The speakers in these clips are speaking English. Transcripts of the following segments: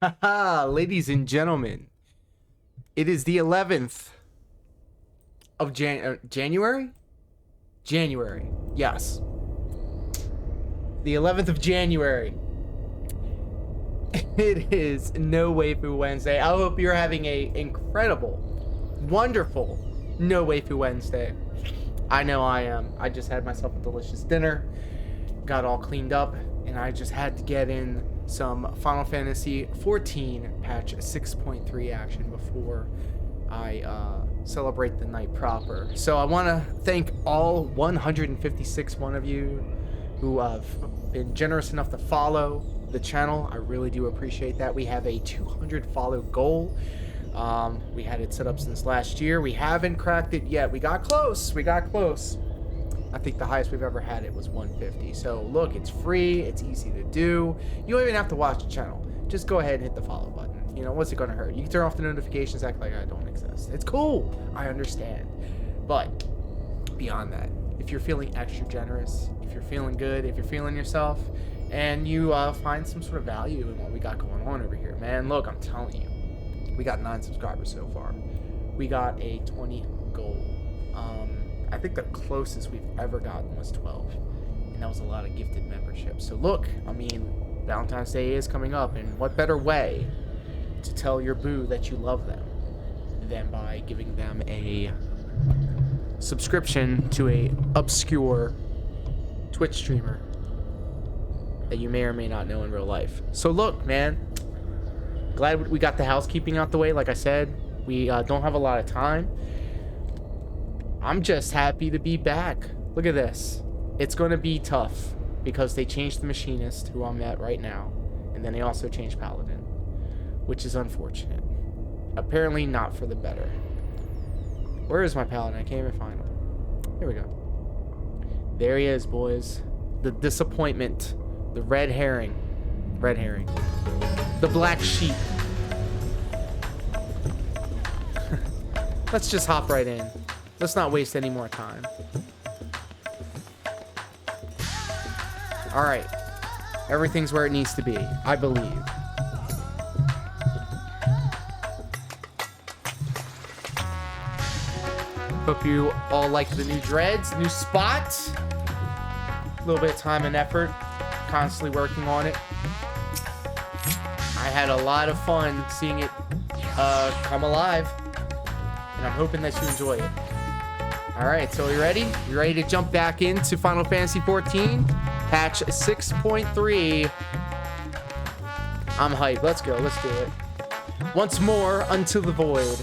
Haha, ladies and gentlemen, it is the 11th of January? January, yes. The 11th of January. It is No Waifu Wednesday. I hope you're having a incredible, wonderful No Waifu Wednesday. I know I am. I just had myself a delicious dinner, got all cleaned up, and I just had to get in some Final Fantasy 14 patch 6.3 action before I celebrate the night proper. So I want to thank all 156 one of you who have been generous enough to follow the channel. I really do appreciate that. We have a 200 follow goal. We had it set up since last year. We haven't cracked it yet. We got close. I think the highest we've ever had it was 150. So look, it's free, it's easy to do. You don't even have to watch the channel. Just go ahead and hit the follow button. You know, what's it gonna hurt? You can turn off the notifications, act like I don't exist. It's cool, I understand. But beyond that, if you're feeling extra generous, if you're feeling good, if you're feeling yourself, and you find some sort of value in what we got going on over here, man, look, I'm telling you, we got 9 subscribers so far. We got a 20 goal. I think the closest we've ever gotten was 12, and that was a lot of gifted memberships. So look, I mean, Valentine's Day is coming up, and what better way to tell your boo that you love them than by giving them a subscription to a obscure Twitch streamer that you may or may not know in real life. So look, man, glad we got the housekeeping out the way. Like I said, we don't have a lot of time. I'm just happy to be back. Look at this. It's going to be tough because they changed the machinist, who I'm at right now, and then they also changed Paladin, which is unfortunate. Apparently not for the better. Where is my Paladin? I can't even find him. Here we go. There he is, boys. The disappointment. The red herring. Red herring. The black sheep. Let's just hop right in. Let's not waste any more time. Alright. Everything's where it needs to be, I believe. Hope you all like the new dreads, new spot. A little bit of time and effort. Constantly working on it. I had a lot of fun seeing it come alive. And I'm hoping that you enjoy it. Alright, so you ready? You ready to jump back into Final Fantasy 14? Patch 6.3. I'm hyped. Let's go. Let's do it. Once more, unto the void.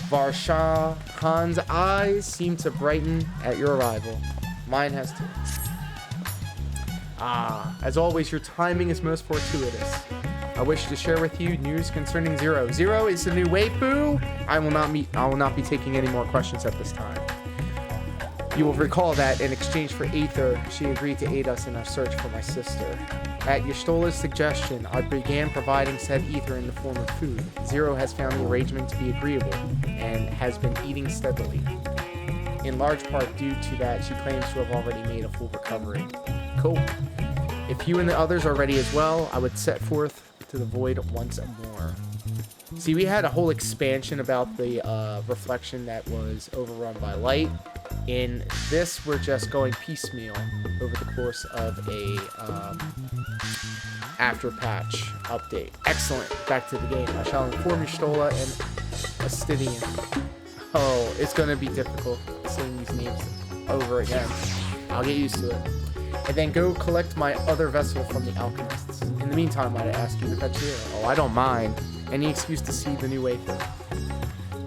Varsha Han's eyes seem to brighten at your arrival. Mine has too. As always, your timing is most fortuitous. I wish to share with you news concerning Zero. Zero is the new waifu. I will not be taking any more questions at this time. You will recall that in exchange for Aether, she agreed to aid us in our search for my sister. At Y'shtola's suggestion, I began providing said ether in the form of food. Zero has found the arrangement to be agreeable and has been eating steadily. In large part due to that, she claims to have already made a full recovery. Cool. If you and the others are ready as well, I would set forth to the void once more. See, we had a whole expansion about the reflection that was overrun by light. In this, we're just going piecemeal over the course of a after patch update. Excellent. Back to the game. I shall inform Y'shtola and Astidian. Oh, it's going to be difficult saying these names over again. I'll get used to it. And then go collect my other vessel from the alchemists. In the meantime, might I ask you to fetch Zero? Oh, I don't mind. Any excuse to see the new waifu.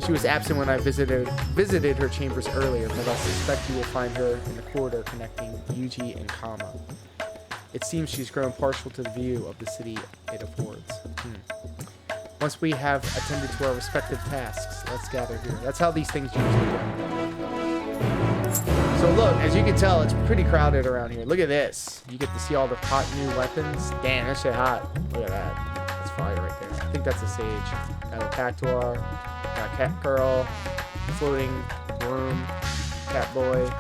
She was absent when I visited her chambers earlier, but I suspect you will find her in the corridor connecting Yuji and Kama. It seems she's grown partial to the view of the city it affords. Once we have attended to our respective tasks, let's gather here. That's how these things usually go. So look, as you can tell, it's pretty crowded around here. Look at this. You get to see all the hot new weapons. Damn, that shit hot. Look at that. That's fire right there. I think that's a sage. Got a cactuar. Got a cat girl. Floating room. Cat boy.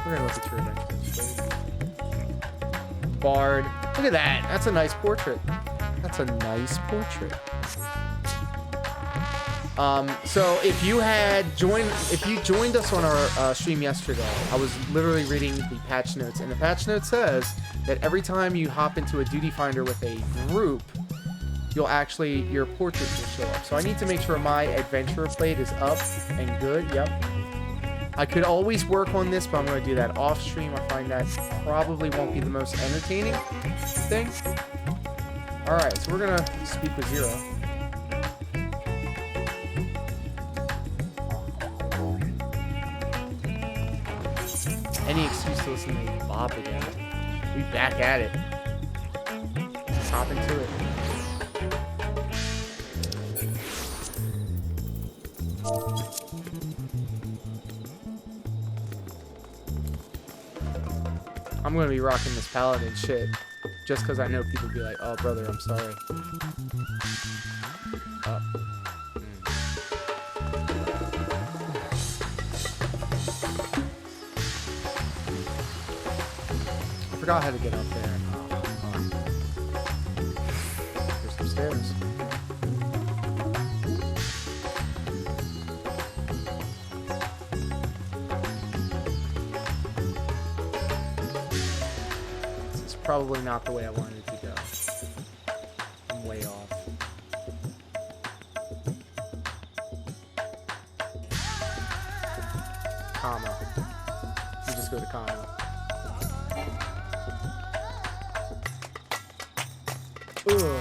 We're gonna look at your next. bard. Look at that. That's a nice portrait. That's a nice portrait. So if you joined us on our stream yesterday, I was literally reading the patch notes, and the patch note says that every time you hop into a duty finder with a group, your portrait will show up. So I need to make sure my adventurer plate is up and good. Yep. I could always work on this, but I'm going to do that off stream. I find that probably won't be the most entertaining thing. All right, so we're going to speak with Zero. Any excuse to listen to Bob again. We back at it. Let's hop into it. I'm gonna be rocking this paladin shit just because I know people be like, oh brother, I'm sorry. I forgot how to get up there. There's some stairs. Probably not the way I wanted to go. I'm way off. Comma. You just go to comma. Ugh.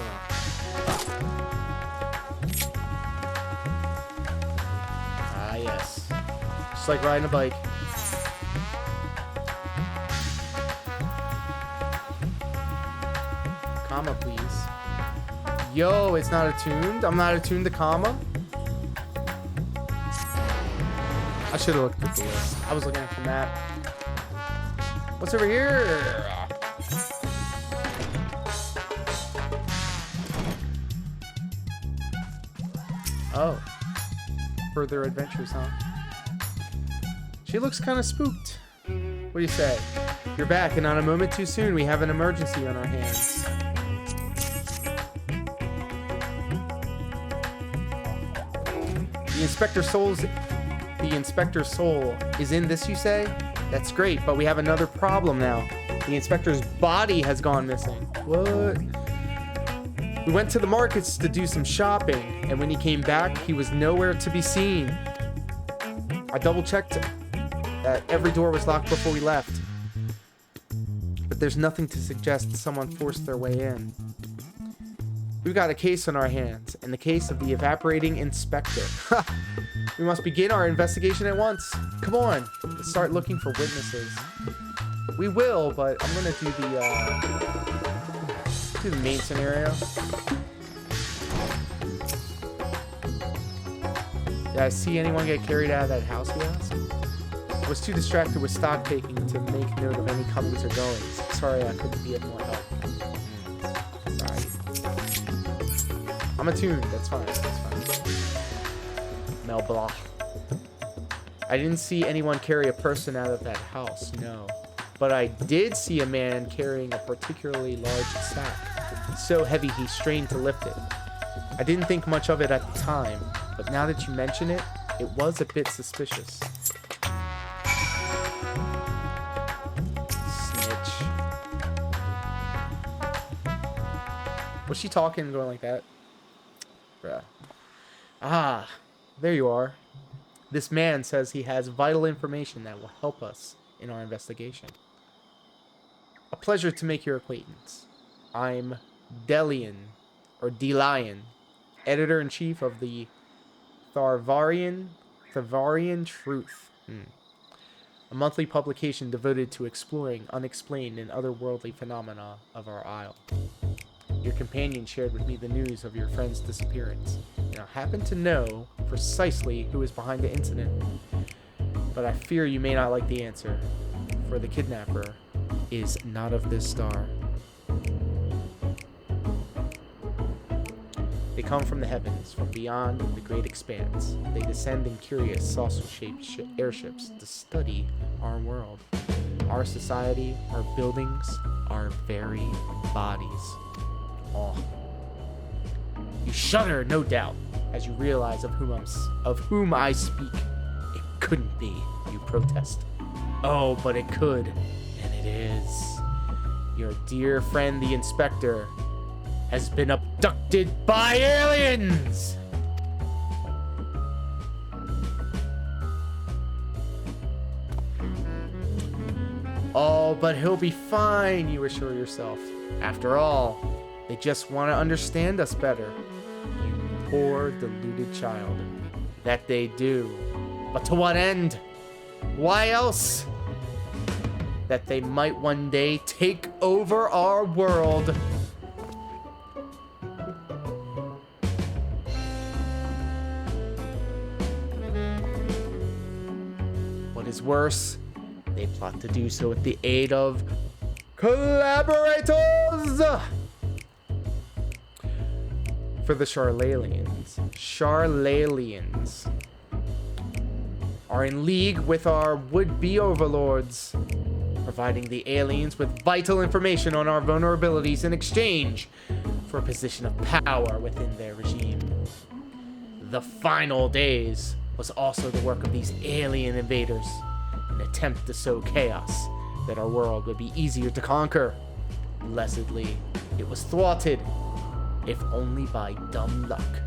Ah, yes. Just like riding a bike. Comma, please. Yo, it's not attuned? I'm not attuned to comma? I should have looked at the list. I was looking at the map. What's over here? Oh. Further adventures, huh? She looks kind of spooked. What do you say? You're back, and not a moment too soon. We have an emergency on our hands. The Inspector's soul is in this, you say? That's great, but we have another problem now. The Inspector's body has gone missing. What? We went to the markets to do some shopping, and when he came back, he was nowhere to be seen. I double-checked that every door was locked before we left. But there's nothing to suggest someone forced their way in. We've got a case on our hands, and the case of the evaporating inspector. We must begin our investigation at once. Come on, let's start looking for witnesses. We will, but I'm gonna do the main scenario. Did I see anyone get carried out of that house, we asked? I was too distracted with stock taking to make note of any comings or goings. Sorry I couldn't be of more help. I'm attuned, that's fine, Mel Blanc. I didn't see anyone carry a person out of that house, no. But I did see a man carrying a particularly large sack. So heavy he strained to lift it. I didn't think much of it at the time, but now that you mention it, it was a bit suspicious. Snitch. Was she talking and going like that? Bruh. Ah, there you are. This man says he has vital information that will help us in our investigation. A pleasure to make your acquaintance. I'm Delian, editor-in-chief of the Tharvarian Truth. A monthly publication devoted to exploring unexplained and otherworldly phenomena of our isle. Your companion shared with me the news of your friend's disappearance, and I happen to know precisely who is behind the incident. But I fear you may not like the answer, for the kidnapper is not of this star. They come from the heavens, from beyond the great expanse. They descend in curious, saucer-shaped airships to study our world. our society, our buildings, our very bodies. Oh. You shudder, no doubt, as you realize of whom I speak. It couldn't be, you protest. Oh, but it could, and it is. Your dear friend, the inspector, has been abducted by aliens! Oh, but he'll be fine, you assure yourself. After all, they just want to understand us better. You poor, deluded child. That they do. But to what end? Why else? That they might one day take over our world. What is worse, they plot to do so with the aid of collaborators! For the Charlalians are in league with our would-be overlords, providing the aliens with vital information on our vulnerabilities in exchange for a position of power within their regime. The final days was also the work of these alien invaders, an attempt to sow chaos that our world would be easier to conquer. Blessedly, it was thwarted, if only by dumb luck,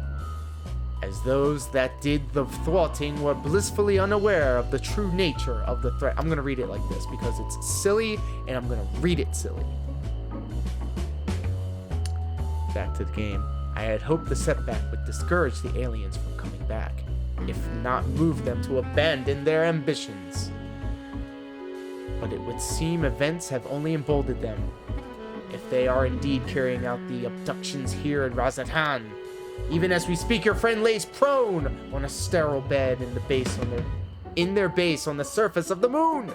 as those that did the thwarting were blissfully unaware of the true nature of the threat. I'm gonna read it like this because it's silly, and I'm gonna read it silly. Back to the game. I had hoped the setback would discourage the aliens from coming back, if not move them to abandon their ambitions. But it would seem events have only emboldened them. If they are indeed carrying out the abductions here in Razatan, even as we speak, your friend lays prone on a sterile bed in their base on the surface of the moon,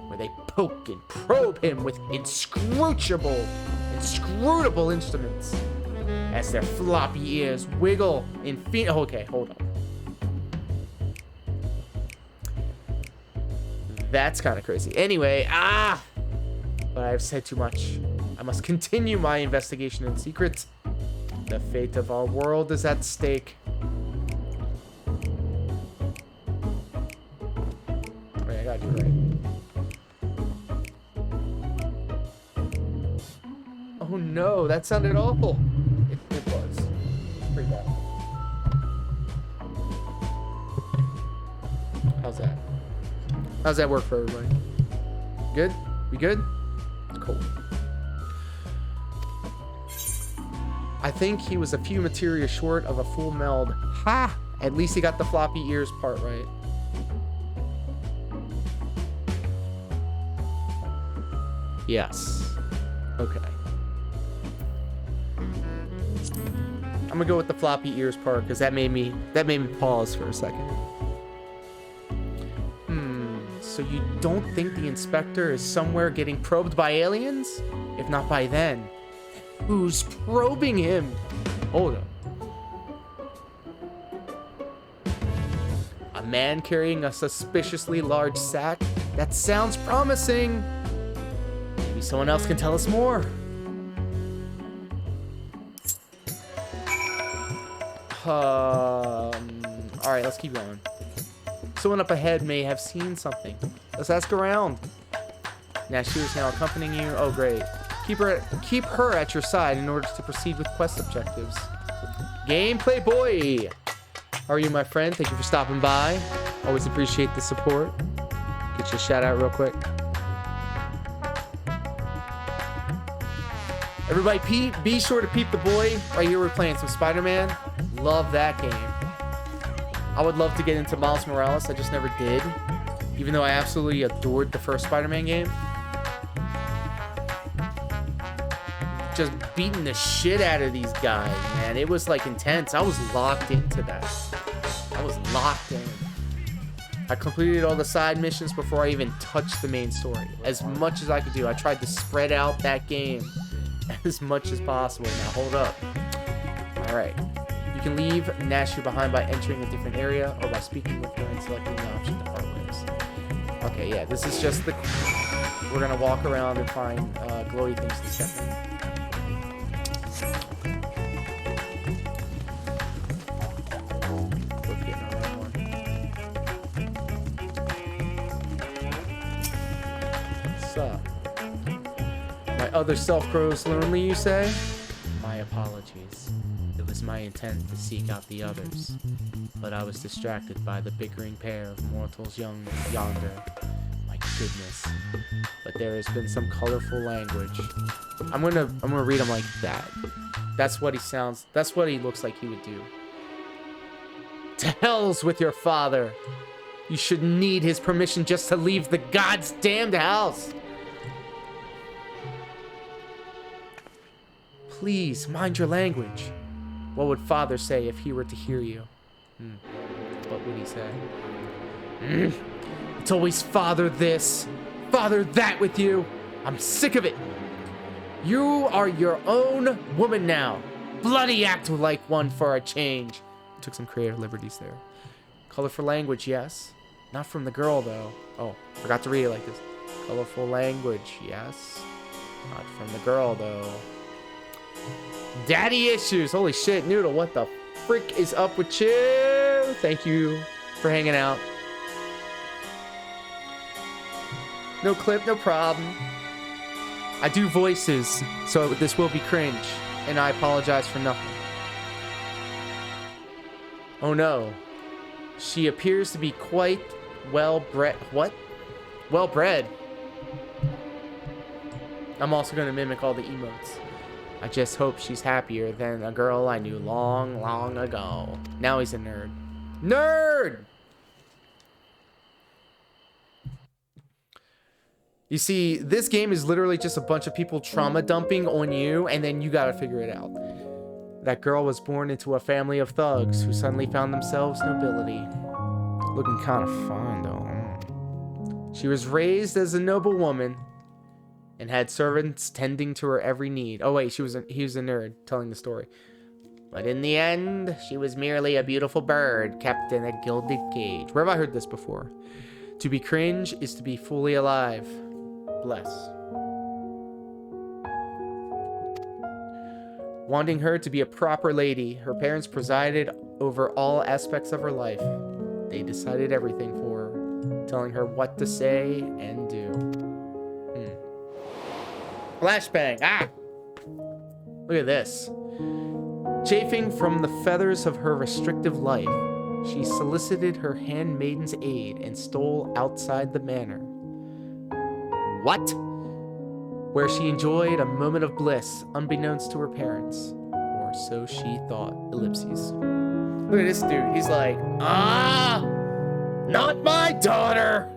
where they poke and probe him with inscrutable instruments, as their floppy ears wiggle in okay, hold on. That's kind of crazy. Anyway, but I've said too much. I must continue my investigation in secret. The fate of our world is at stake. Wait, I got you right. Oh no, that sounded awful. It was. Pretty bad. How's that? How's that work for everybody? Good? We good? Cool. I think he was a few materia short of a full meld. Ha! At least he got the floppy ears part right. Yes. Okay. I'm gonna go with the floppy ears part because that made me pause for a second. So you don't think the inspector is somewhere getting probed by aliens? If not by then, who's probing him? Hold up. A man carrying a suspiciously large sack? That sounds promising. Maybe someone else can tell us more. Alright, let's keep going. Someone up ahead may have seen something. Let's ask around. Nashir is now accompanying you. Oh, great. Keep her at your side in order to proceed with quest objectives. Gameplay boy! How are you, my friend? Thank you for stopping by. Always appreciate the support. Get you a shout out real quick. Everybody, be sure to peep the boy. Right here, we're playing some Spider-Man. Love that game. I would love to get into Miles Morales. I just never did. Even though I absolutely adored the first Spider-Man game. Just beating the shit out of these guys, man. It was like intense. I was locked into that. I was locked in. I completed all the side missions before I even touched the main story. As much as I could do. I tried to spread out that game as much as possible. Now, hold up. Alright. You can leave Nashir behind by entering a different area or by speaking with her and selecting the option to part ways. Okay, yeah, this is just the... We're gonna walk around and find glowy things to step in. Both getting on that one. What's up? My other self grows lonely, you say? My apologies. It was my intent to seek out the others, but I was distracted by the bickering pair of mortals yonder. My goodness. But there has been some colorful language. I'm gonna read him like that. That's what he sounds. That's what he looks like he would do. To hell's with your father. You should need his permission just to leave the God's damned house. Please mind your language. What would father say if he were to hear you? What would he say? It's always father this, father that with you. I'm sick of it. You are your own woman now. Bloody act like one for a change. Took some creative liberties there. Colorful language, yes. Not from the girl, though. Oh, forgot to read it like this. Colorful language, yes. Not from the girl, though. Daddy issues. Holy shit, Noodle. What the frick is up with you? Thank you for hanging out. No clip, no problem. I do voices, so this will be cringe, and I apologize for nothing. Oh no. She appears to be quite well-bred. What? Well-bred. I'm also going to mimic all the emotes. I just hope she's happier than a girl I knew long, long ago. Now he's a nerd. Nerd! You see, this game is literally just a bunch of people trauma dumping on you, and then you gotta figure it out. That girl was born into a family of thugs who suddenly found themselves nobility. Looking kind of fine, though. She was raised as a noble woman and had servants tending to her every need. Oh wait, he was a nerd telling the story. But in the end, she was merely a beautiful bird kept in a gilded cage. Where have I heard this before? To be cringe is to be fully alive. Bless. Wanting her to be a proper lady, her parents presided over all aspects of her life. They decided everything for her, telling her what to say and do. Flashbang. Ah! Look at this. Chafing from the feathers of her restrictive life, she solicited her handmaiden's aid and stole outside the manor. What? Where she enjoyed a moment of bliss unbeknownst to her parents. Or so she thought. Ellipses. Look at this dude. He's like, not my daughter!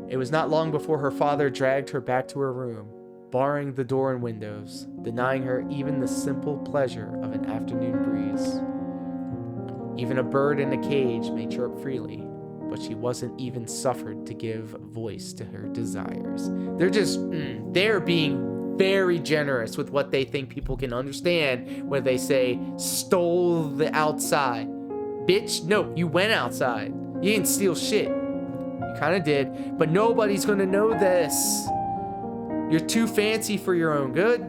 It was not long before her father dragged her back to her room, barring the door and windows, denying her even the simple pleasure of an afternoon breeze. Even a bird in a cage may chirp freely, but she wasn't even suffered to give voice to her desires. They're being very generous with what they think people can understand when they say, stole the outside. Bitch, no, you went outside. You didn't steal shit. You kind of did, but nobody's going to know this. You're too fancy for your own good.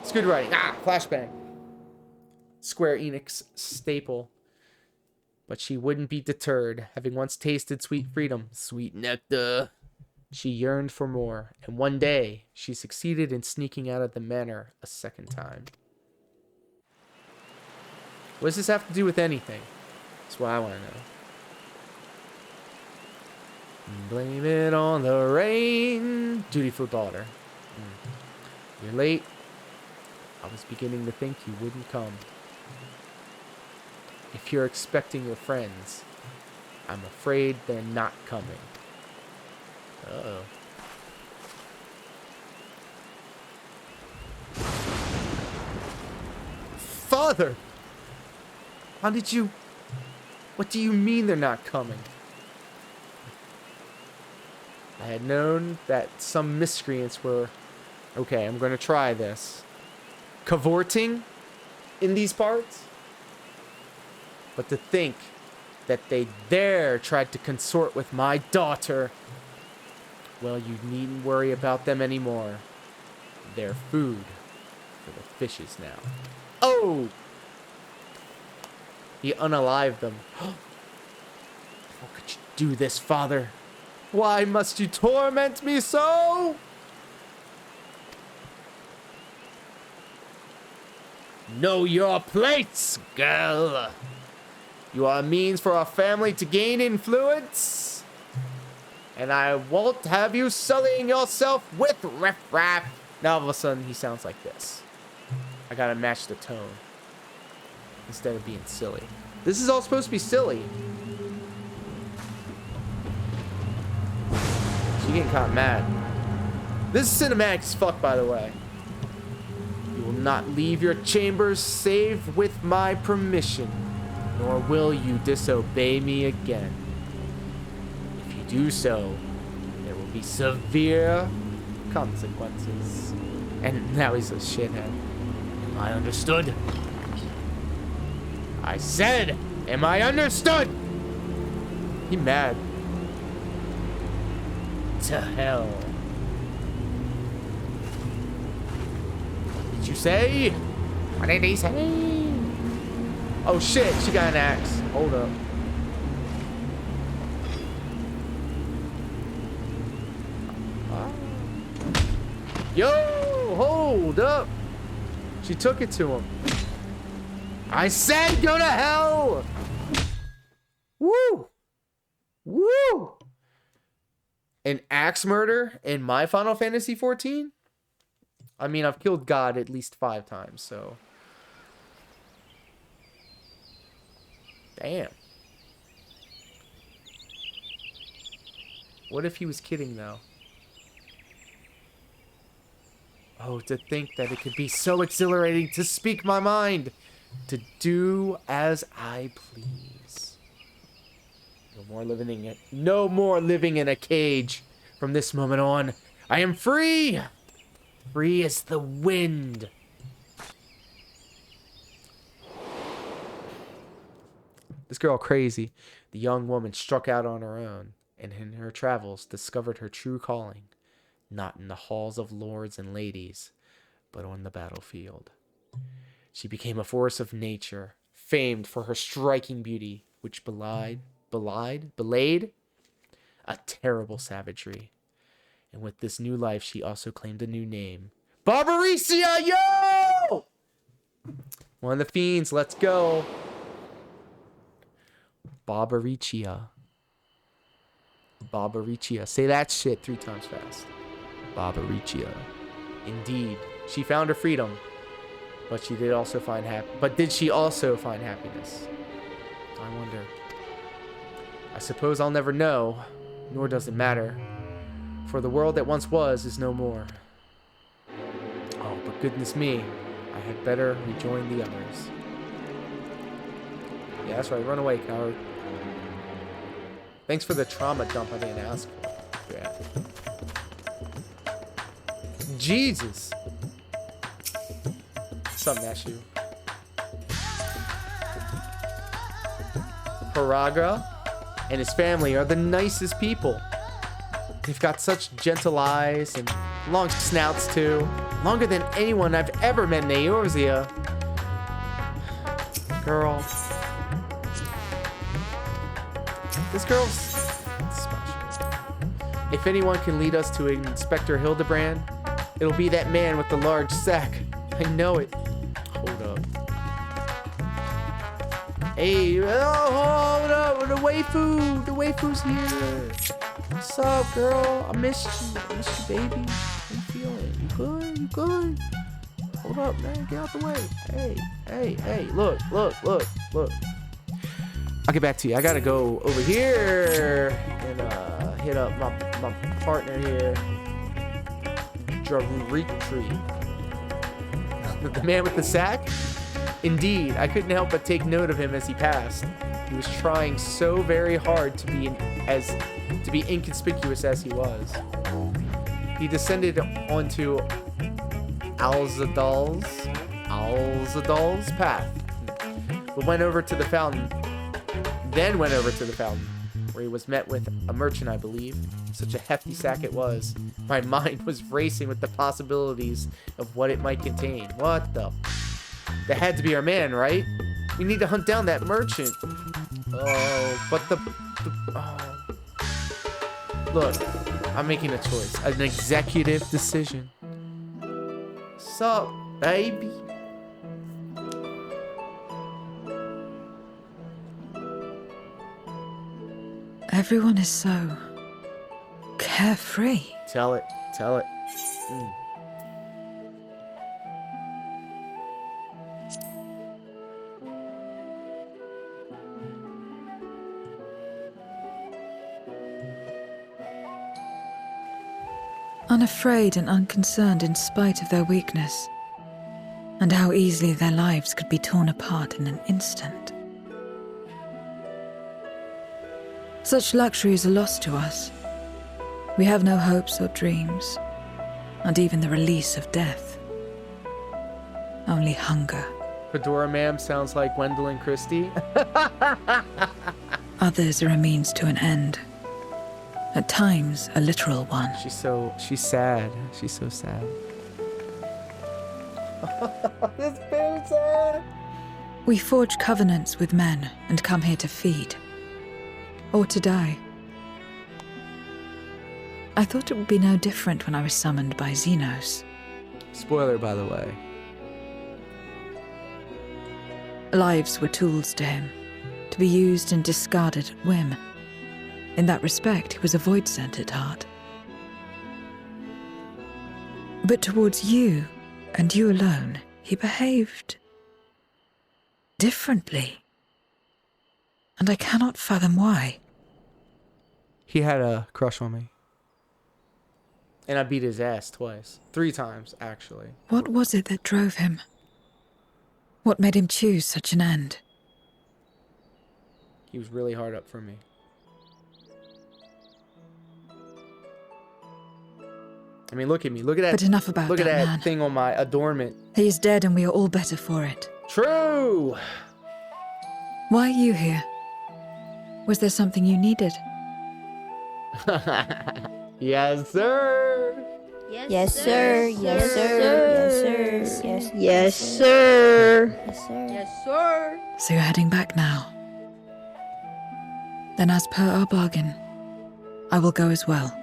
It's good writing. Flashbang. Square Enix staple. But she wouldn't be deterred, having once tasted sweet freedom, sweet nectar. She yearned for more, and one day, she succeeded in sneaking out of the manor a second time. What does this have to do with anything? That's what I want to know. Blame it on the rain. Dutiful daughter. You're late. I was beginning to think you wouldn't come. If you're expecting your friends, I'm afraid they're not coming. Uh-oh. Father! How did you... What do you mean they're not coming? I had known that some miscreants were... Okay, I'm going to try this. Cavorting in these parts? But to think that they dare tried to consort with my daughter. Well, you needn't worry about them anymore. They're food for the fishes now. Oh! He unalived them. How could you do this, Father? Why must you torment me so? Know your place, girl. You are a means for our family to gain influence. And I won't have you sullying yourself with riffraff. Now all of a sudden he sounds like this. I gotta match the tone. Instead of being silly. This is all supposed to be silly. She getting caught mad. This is cinematic as fuck, by the way. You will not leave your chambers save with my permission, nor will you disobey me again. If you do so, there will be severe consequences. And now he's a shithead. Am I understood? I said, am I understood? He mad. To hell. What did you say? What did he say? Oh shit, she got an axe. Hold up. Yo, hold up. She took it to him. I said go to hell! Woo! Woo! An axe murder in my Final Fantasy 14? I mean, I've killed God at least 5 times, so... Damn. What if he was kidding, though? Oh, to think that it could be so exhilarating to speak my mind! To do as I please. No more living in a cage. From this moment on, I am free. Free as the wind. This girl crazy. The young woman struck out on her own, and in her travels discovered her true calling, not in the halls of lords and ladies, but on the battlefield. She became a force of nature, famed for her striking beauty, which belayed a terrible savagery. And with this new life, she also claimed a new name. Barbaricia, yo! One of the fiends, let's go. Barbaricia. Barbaricia. Say that shit 3 times fast. Barbaricia. Indeed, she found her freedom. But did she also find happiness? I wonder. I suppose I'll never know, nor does it matter. For the world that once was is no more. Oh, but goodness me, I had better rejoin the others. Yeah, that's right, run away, coward. Thanks for the trauma dump I didn't ask for. Yeah. Jesus! What's up, Nashu? Paraga and his family are the nicest people. They've got such gentle eyes and long snouts too. Longer than anyone I've ever met in Eorzea. Girl. This girl's special. If anyone can lead us to Inspector Hildebrand, it'll be that man with the large sack. I know it. Hold up. Hey, oh, hold up. The waifu. The waifu's here. What's up, girl? I missed you. I missed you, baby. How you feeling? You good? You good? Hold up, man. Get out the way. Hey, hey, hey. Look, look, look, look. I'll get back to you. I gotta go over here and hit up my partner here. Retreat. The man with the sack? Indeed, I couldn't help but take note of him as he passed. He was trying so very hard to be inconspicuous as he was. He descended onto Alzadal's path, but went over to the fountain, then went over to the fountain, where he was met with a merchant, I believe. Such a hefty sack it was. My mind was racing with the possibilities of what it might contain. What the? That had to be our man, right? We need to hunt down that merchant. Oh, but oh. Look, I'm making a choice. An executive decision. Sup, baby? Everyone is so carefree. Tell it. Tell it. Unafraid and unconcerned in spite of their weakness, and how easily their lives could be torn apart in an instant. Such luxuries are lost to us. We have no hopes or dreams, and even the release of death. Only hunger. Fedora Ma'am sounds like Gwendolyn Christie. Others are a means to an end. At times, a literal one. She's sad. She's so sad. This very sad. We forge covenants with men and come here to feed. Or to die. I thought it would be no different when I was summoned by Xenos. Spoiler, by the way. Lives were tools to him, to be used and discarded at whim. In that respect, he was a void-sent at heart. But towards you, and you alone, he behaved differently. And I cannot fathom why. He had a crush on me. And I beat his ass twice. 3 times, actually. What was it that drove him? What made him choose such an end? He was really hard up for me. I mean, look at me. Look at that. But enough about look that at that man. thing on my adornment. He is dead and we are all better for it. True! Why are you here? Was there something you needed? Yes, sir! Yes, sir. Yes, sir. Yes, sir. Yes, Yes, sir. yes, sir. Yes, sir. So you're heading back now. Then as per our bargain, I will go as well.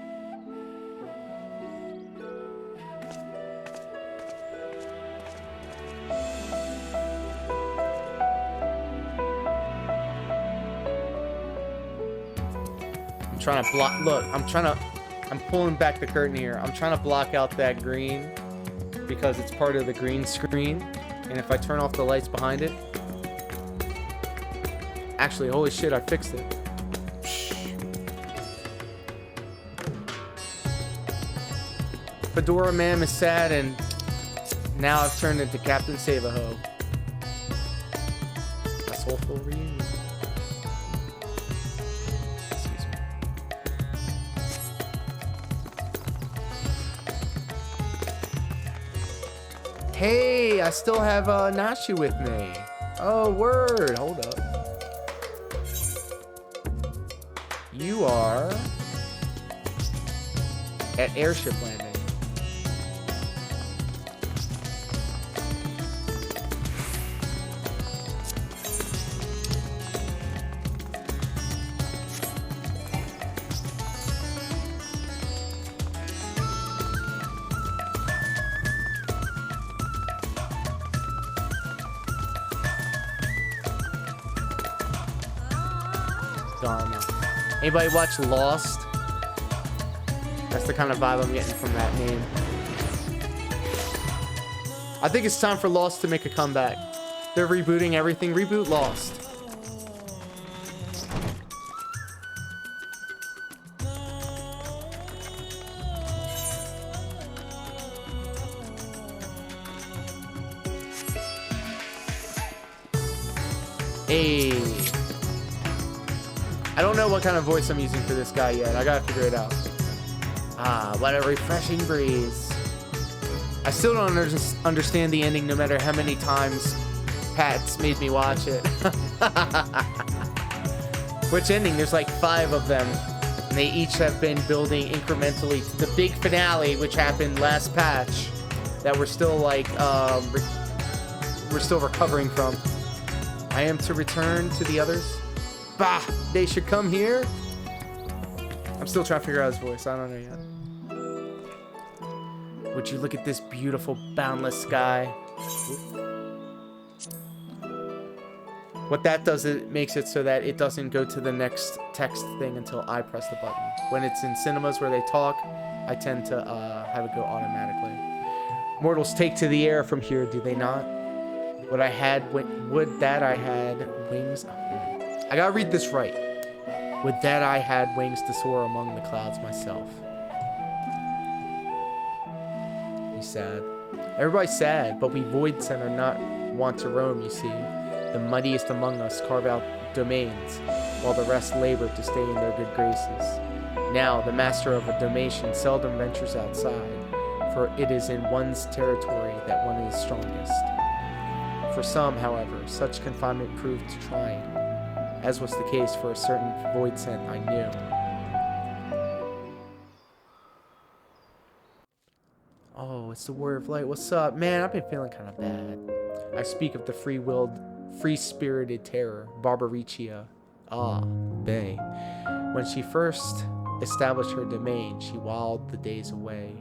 I'm trying to block. Look, I'm pulling back the curtain here. I'm trying to block out that green because it's part of the green screen. And if I turn off the lights behind it. Actually, holy shit, I fixed it. Fedora Ma'am is sad, and now I've turned into Captain Save-A-Ho. A soulful reunion. Excuse me. Hey, I still have Nashi with me. Oh, word. Hold up. You are at airship landing. Dharma. Anybody watch Lost? That's the kind of vibe I'm getting from that name. I think it's time for Lost to make a comeback. They're rebooting everything. Reboot Lost. Hey. I don't know what kind of voice I'm using for this guy yet. I gotta figure it out. Ah, what a refreshing breeze. I still don't understand the ending no matter how many times Pat's made me watch it. Which ending? There's like 5 of them. And they each have been building incrementally to the big finale, which happened last patch. That we're still like, we're still recovering from. I am to return to the others. Bah! They should come here. I'm still trying to figure out his voice. I don't know yet. Would you look at this beautiful, boundless sky? What that does, it makes it so that it doesn't go to the next text thing until I press the button. When it's in cinemas where they talk, I tend to have it go automatically. Mortals take to the air from here, do they not? Would that I had wings? I gotta read this right. Would that I had wings to soar among the clouds myself. He's sad. Everybody's sad, but we Voidsent are not want to roam, you see. The mightiest among us carve out domains, while the rest labor to stay in their good graces. Now, the master of a domain seldom ventures outside, for it is in one's territory that one is strongest. For some, however, such confinement proved trying, as was the case for a certain Voidsent I knew. Oh, it's the Warrior of Light. What's up? Man, I've been feeling kind of bad. I speak of the free-spirited terror, Barbaricia. Ah, Bay. When she first established her domain, she whiled the days away.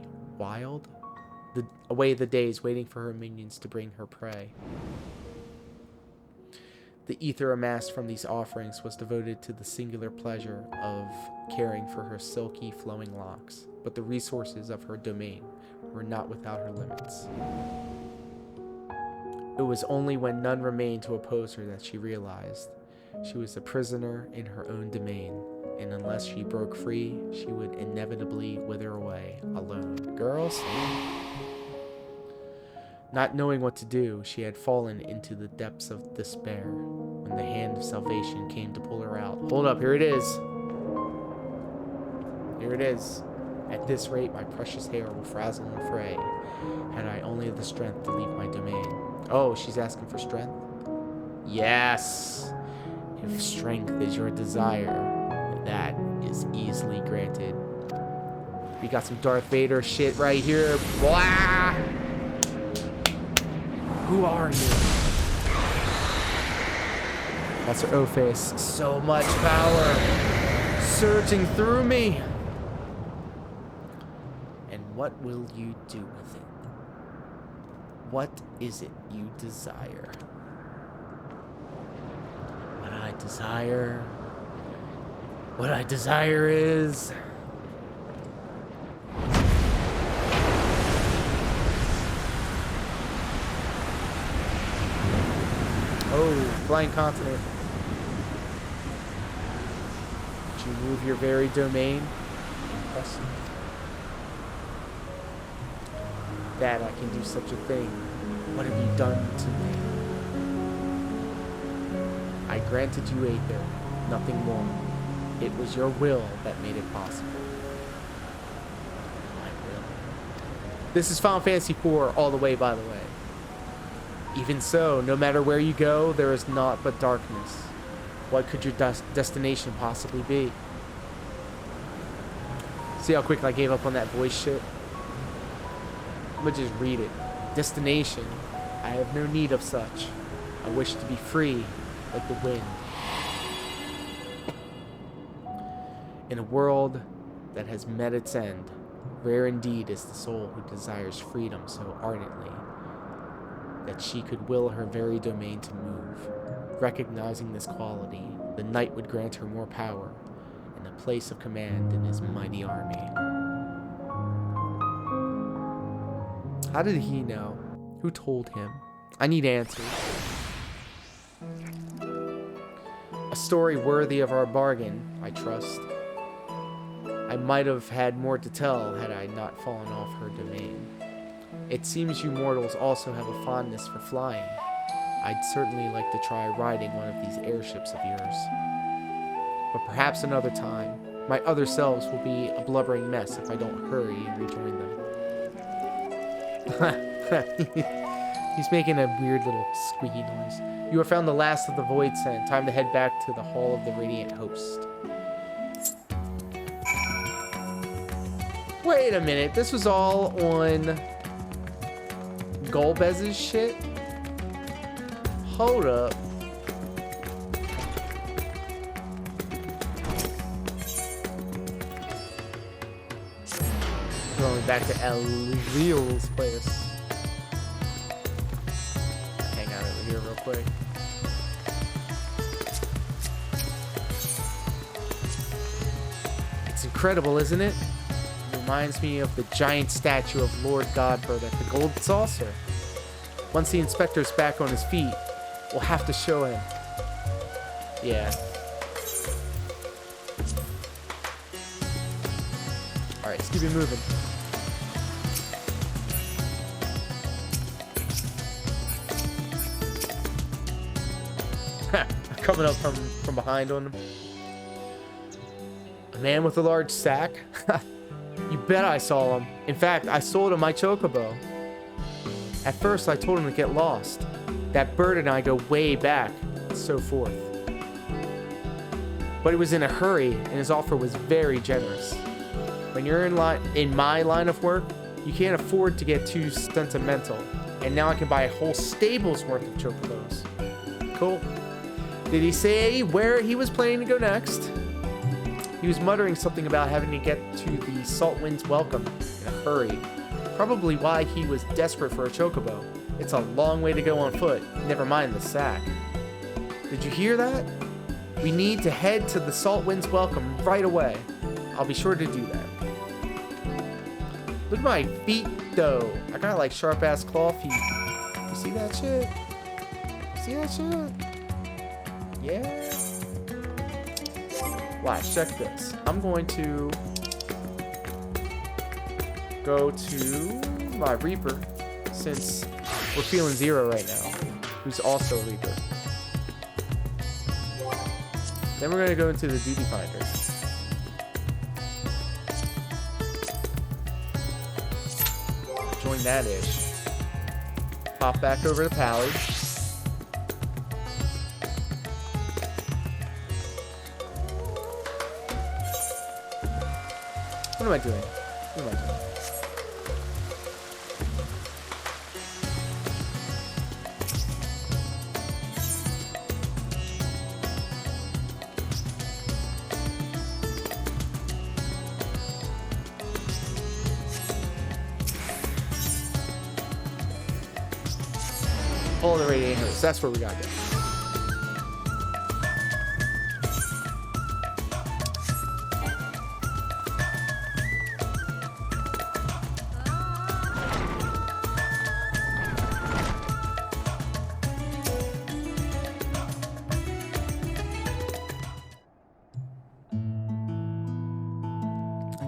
Away the days waiting for her minions to bring her prey. The ether amassed from these offerings was devoted to the singular pleasure of caring for her silky, flowing locks, but the resources of her domain were not without her limits. It was only when none remained to oppose her that she realized she was a prisoner in her own domain, and unless she broke free, she would inevitably wither away alone. Girls? Not knowing what to do, she had fallen into the depths of despair when the hand of salvation came to pull her out. Hold up, here it is. Here it is. At this rate, my precious hair will frazzle and fray, had I only the strength to leave my domain. Oh, she's asking for strength? Yes! If strength is your desire, that is easily granted. We got some Darth Vader shit right here. Blah! Who are you? That's her O-face. So much power surging through me. And what will you do with it? What is it you desire? What I desire is... Oh, flying continent. Did you move your very domain? Impressive. That I can do such a thing. What have you done to me? I granted you Aether, nothing more. It was your will that made it possible. My will. This is Final Fantasy IV all the way, by the way. Even so, no matter where you go, there is naught but darkness. What could your destination possibly be? See how quick I gave up on that voice shit? I'm gonna just read it. Destination. I have no need of such. I wish to be free, like the wind. In a world that has met its end, rare indeed is the soul who desires freedom so ardently that she could will her very domain to move. Recognizing this quality, the knight would grant her more power and a place of command in his mighty army. How did he know? Who told him? I need answers. A story worthy of our bargain, I trust. I might have had more to tell had I not fallen off her domain. It seems you mortals also have a fondness for flying. I'd certainly like to try riding one of these airships of yours. But perhaps another time. My other selves will be a blubbering mess if I don't hurry and rejoin them. He's making a weird little squeaky noise. You have found the last of the Void Scent. Time to head back to the Hall of the Radiant Host. Wait a minute. This was all on Golbez's shit? Hold up. Going back to Elil's place. Hang out over here real quick. It's incredible, isn't it? It reminds me of the giant statue of Lord Godbird at the Gold Saucer. Once the inspector's back on his feet, we'll have to show him. Yeah. Alright, let's keep it moving. Coming up from behind on him. A man with a large sack? You bet I saw him. In fact, I sold him my chocobo. At first, I told him to get lost. That bird and I go way back, and so forth. But he was in a hurry, and his offer was very generous. When you're in my line of work, you can't afford to get too sentimental. And now I can buy a whole stable's worth of chocobos. Cool. Did he say where he was planning to go next? He was muttering something about having to get to the Salt Wind's Welcome in a hurry. Probably why he was desperate for a chocobo. It's a long way to go on foot, never mind the sack. Did you hear that? We need to head to the Salt Wind's Welcome right away. I'll be sure to do that. Look at my feet, though. I got like sharp-ass claw feet. You see that shit? See that shit? Yeah. Watch, check this. I'm going to go to my Reaper, since we're feeling Zero right now, who's also a Reaper. Then we're going to go into the Duty Finder. Join that ish. Pop back over to Pally. What am I doing? What am I doing? All the radiant hosts. That's where we got it.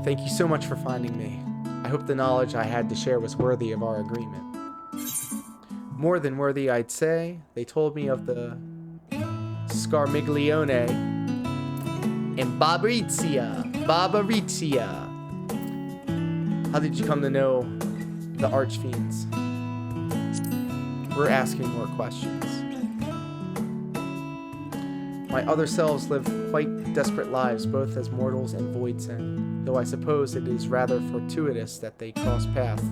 Thank you so much for finding me. I hope the knowledge I had to share was worthy of our agreement. More than worthy, I'd say. They told me of the Scarmiglione and Barbarizia. How did you come to know the Archfiends? We're asking more questions. My other selves lived quite desperate lives, both as mortals and voidsent, though I suppose it is rather fortuitous that they cross paths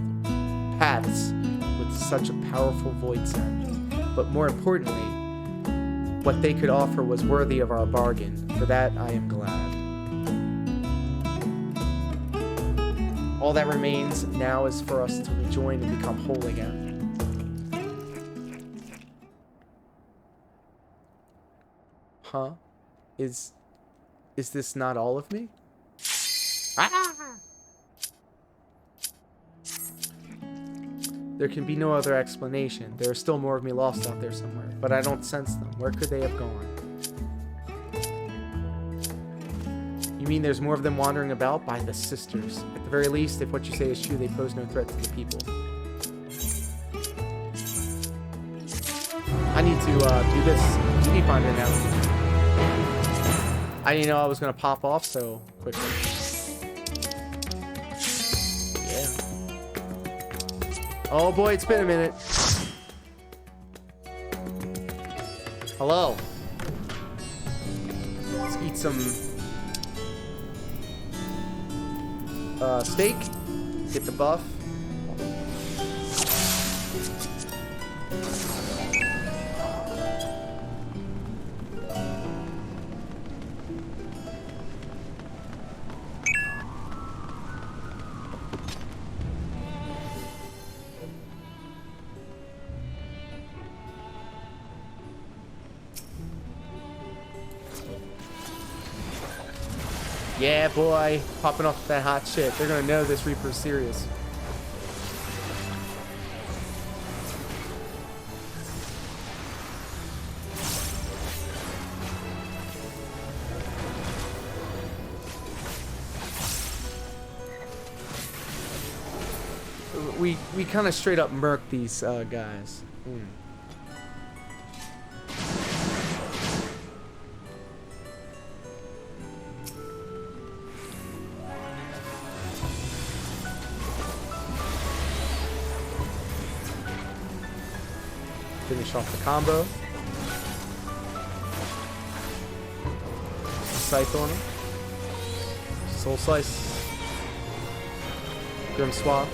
with such a powerful voidsent. But more importantly, what they could offer was worthy of our bargain. For that, I am glad. All that remains now is for us to rejoin and become whole again. Huh? Is this not all of me? Ah! There can be no other explanation. There is still more of me lost out there somewhere, but I don't sense them. Where could they have gone? You mean there's more of them wandering about? By the sisters. At the very least, if what you say is true, they pose no threat to the people. I need to do this duty finder now. I didn't know I was going to pop off so quickly. Yeah. Oh boy, it's been a minute. Hello. Let's eat some steak. Get the buff. Yeah, boy. Popping off that hot shit. They're gonna know this Reaper's serious. We kind of straight up murk these guys. Finish off the combo. Scythe on him. Soul Slice. Grim Swap.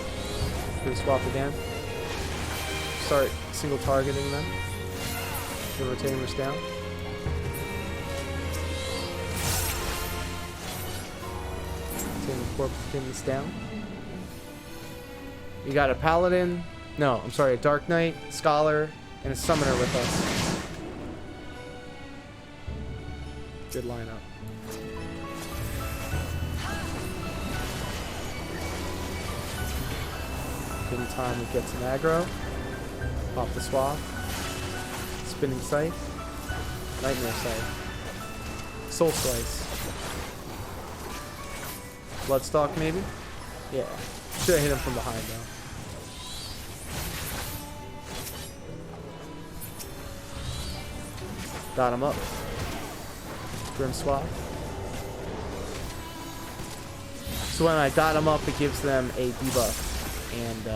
Grim Swap again. Start single targeting them. The Retainers down. Retainer Corpus down. You got a Paladin. No, I'm sorry, a Dark Knight, Scholar, and a Summoner with us. Good lineup. Good time to get some aggro. Pop the Swap. Spinning Sight. Nightmare Sight. Soul Slice. Bloodstalk maybe? Yeah. Should have hit him from behind though. Got him up. Grim Swap. So when I dot him up, it gives them a debuff. And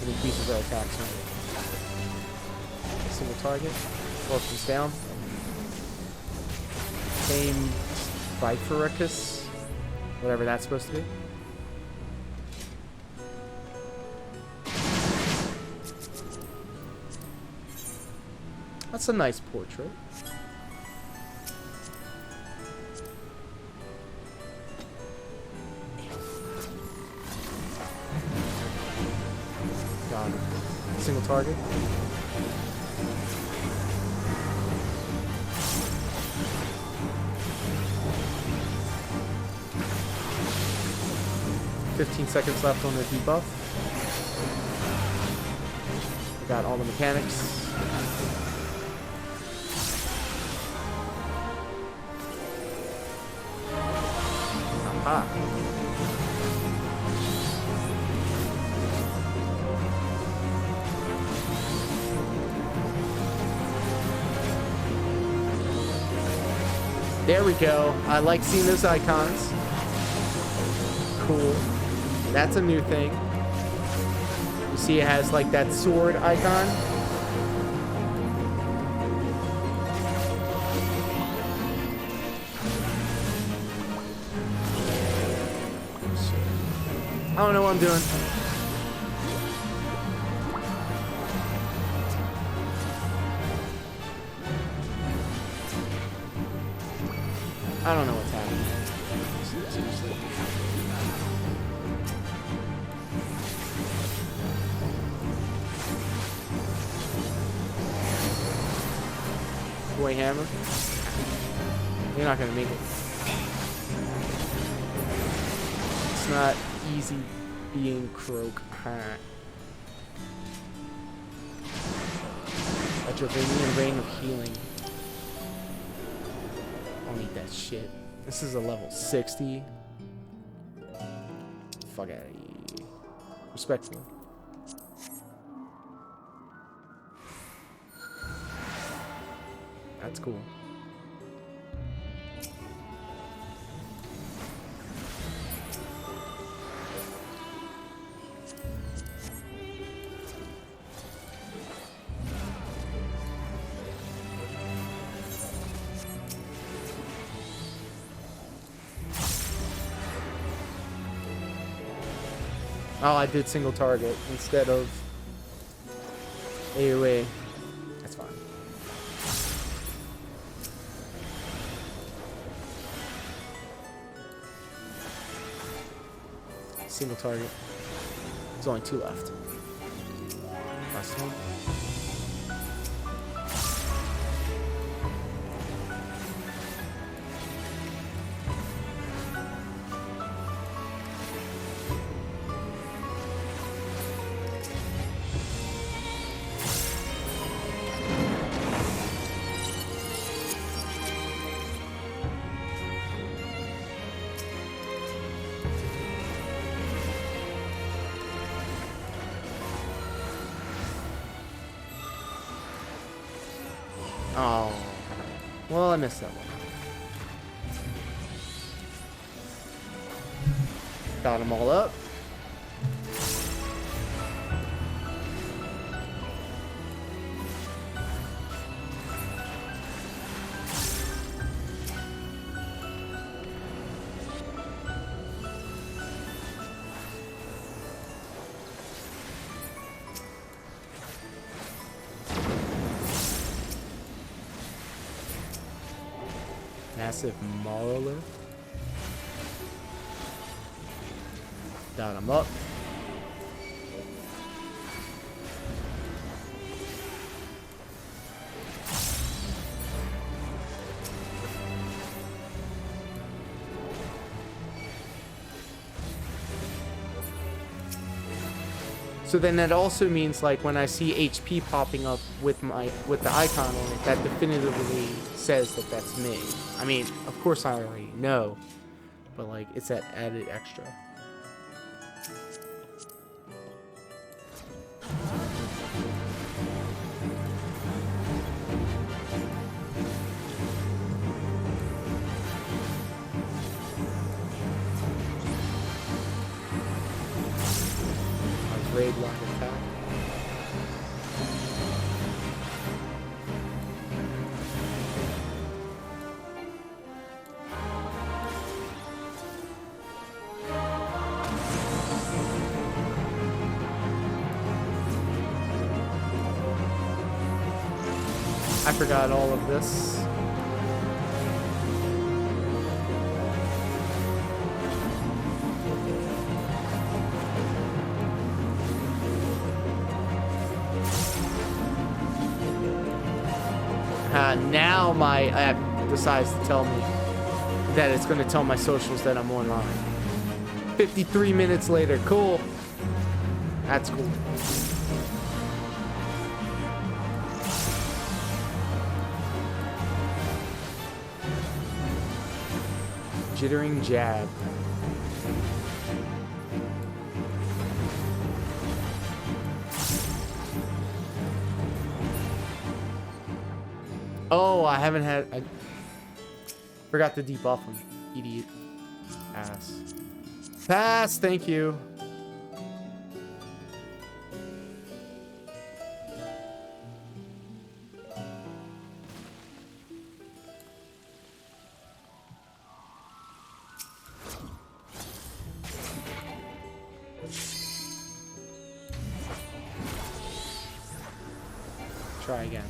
it increases their attack swing. Single target. Orphans down. Tame Vipericus. Whatever that's supposed to be. That's a nice portrait. Got him. Single target. $15 seconds left on the debuff. I got all the mechanics. Aha. There we go. I like seeing those icons. Cool. That's a new thing. You see it has like that sword icon. I don't know what I'm doing. I don't know what's happening. Seriously. Boy Hammer. You're not gonna make it. It's not easy being Croak. A Dravinian Rain of Healing. I don't need that shit. This is a level 60. Fuck out of here. Respectfully. That's cool. Oh, I did single target instead of AoE. That's fine. Single target. There's only 2 left. Last one. Oh, well, I missed that one. Got them all up. Massive monolith. Got him up. So then that also means, like, when I see HP popping up with the icon on it, that definitively says that that's me. I mean, of course I already know, but like, it's that added extra. Raid line attack. I forgot all of this. Now my app decides to tell me that it's going to tell my socials that I'm online. 53 minutes later. Cool. That's cool. Jittering jab. Oh, I haven't had... I forgot to debuff him. Idiot. Pass. Pass, thank you. Try again.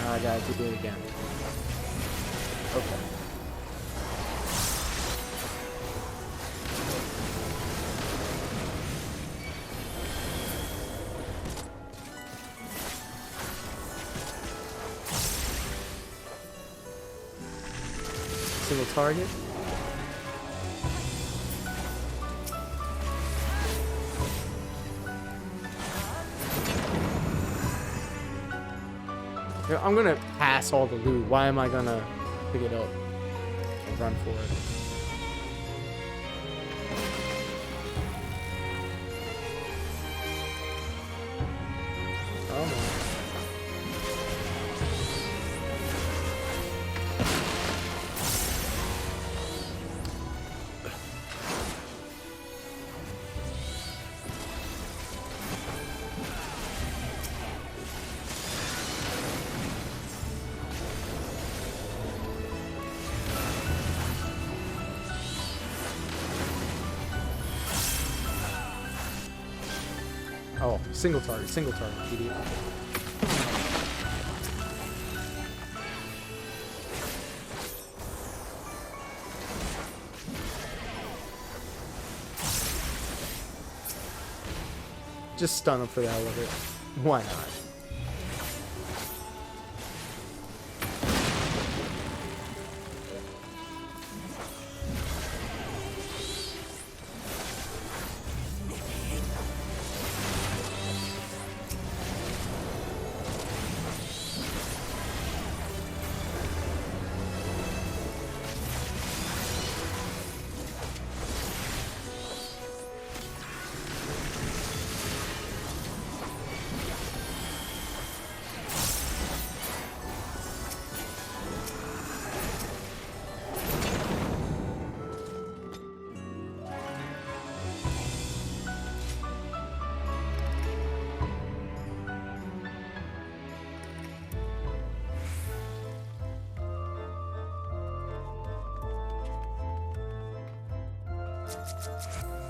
I gotta do it again. Okay. Single target. I'm gonna pass all the loot. Why am I gonna pick it up and run for it? Oh my. Oh, single target, idiot. Just stun him for the hell of it. Why not?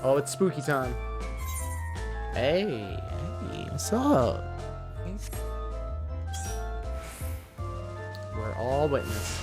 Oh, it's spooky time. Hey, what's up? We're all witness.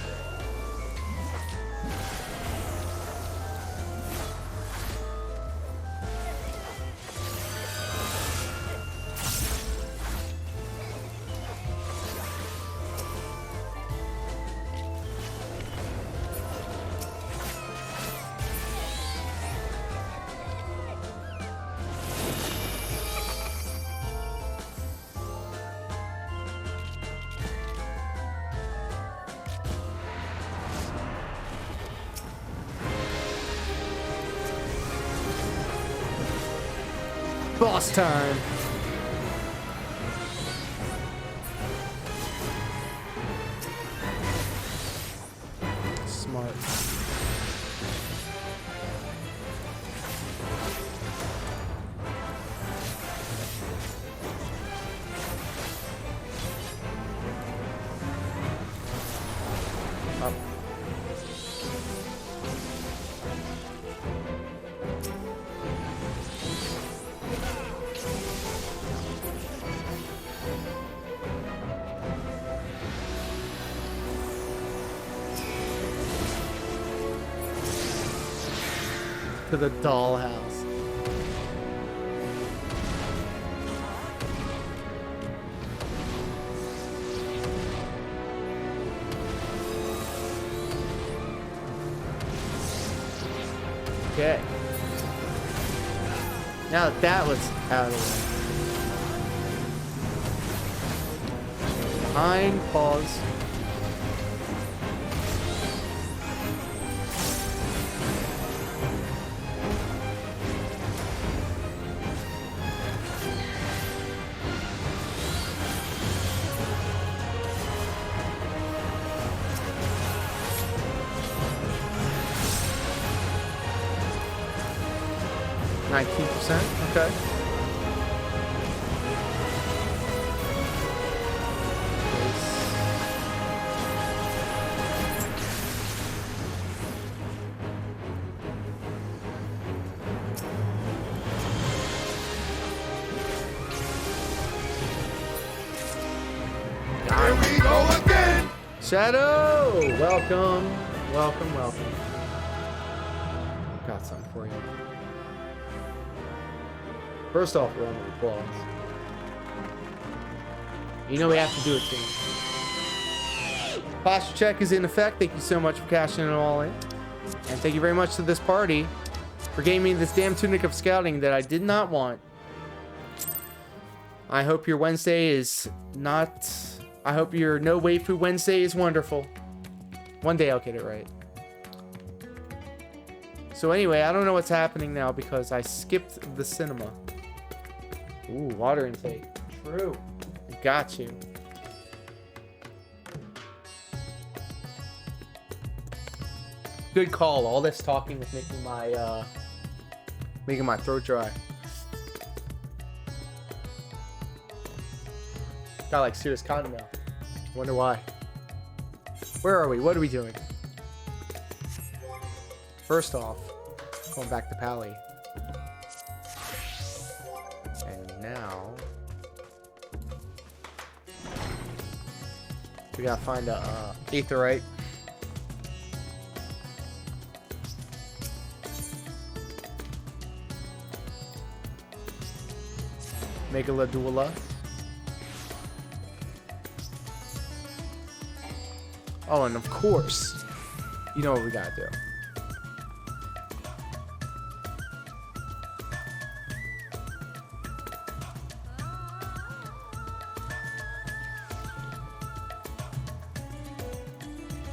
Boss time. Smart. Up. To the dollhouse. Okay. Now that that was out of the way. Behind, pause. %, okay. Here we go again! Shadow! Welcome, welcome, welcome. Got something for you. First off, round of applause. You know we have to do it soon. Posture check is in effect. Thank you so much for cashing it all in. And thank you very much to this party for giving me this damn tunic of scouting that I did not want. I hope your Wednesday is not... I hope your no Waifu Wednesday is wonderful. One day I'll get it right. So anyway, I don't know what's happening now because I skipped the cinema. Ooh, water intake. True. Got you. Good call. All this talking is making my throat dry. Got like serious cotton now. Wonder why. Where are we? What are we doing? First off, going back to Pally. And now We gotta find a aetheryte. Megaladula. Oh, and of course, you know what we gotta do.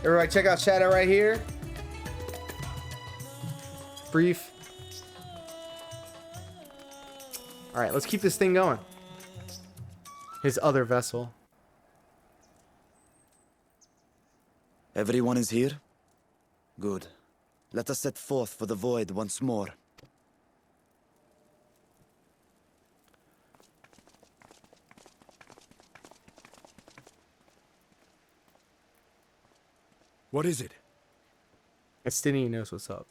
Everybody check out Shadow right here. Brief. Alright, let's keep this thing going. His other vessel. Everyone is here? Good. Let us set forth for the void once more. What is it? Estinian knows what's up.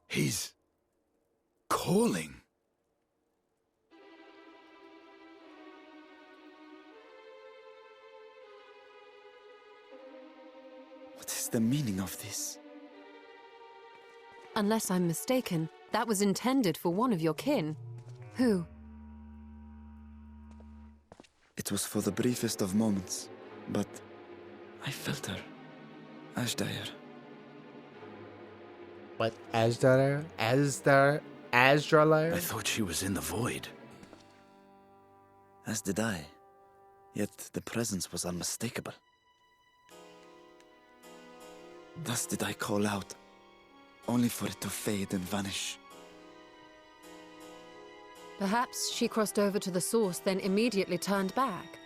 He's calling. What is the meaning of this? Unless I'm mistaken, that was intended for one of your kin. Who? It was for the briefest of moments, but I felt her. Ashdire. What? Asdralar? I thought she was in the void. As did I. Yet the presence was unmistakable. Thus did I call out, only for it to fade and vanish. Perhaps she crossed over to the source, then immediately turned back.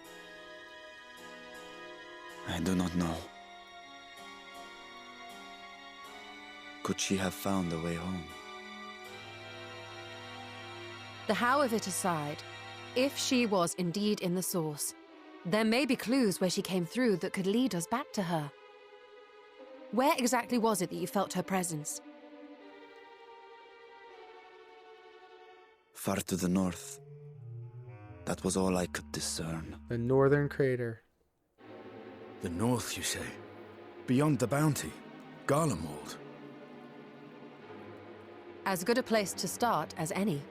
I do not know. Could she have found a way home? The how of it aside, if she was indeed in the source, there may be clues where she came through that could lead us back to her. Where exactly was it that you felt her presence? Far to the north. That was all I could discern. The northern crater. The north, you say? Beyond the bounty? Garlemald? As good a place to start as any.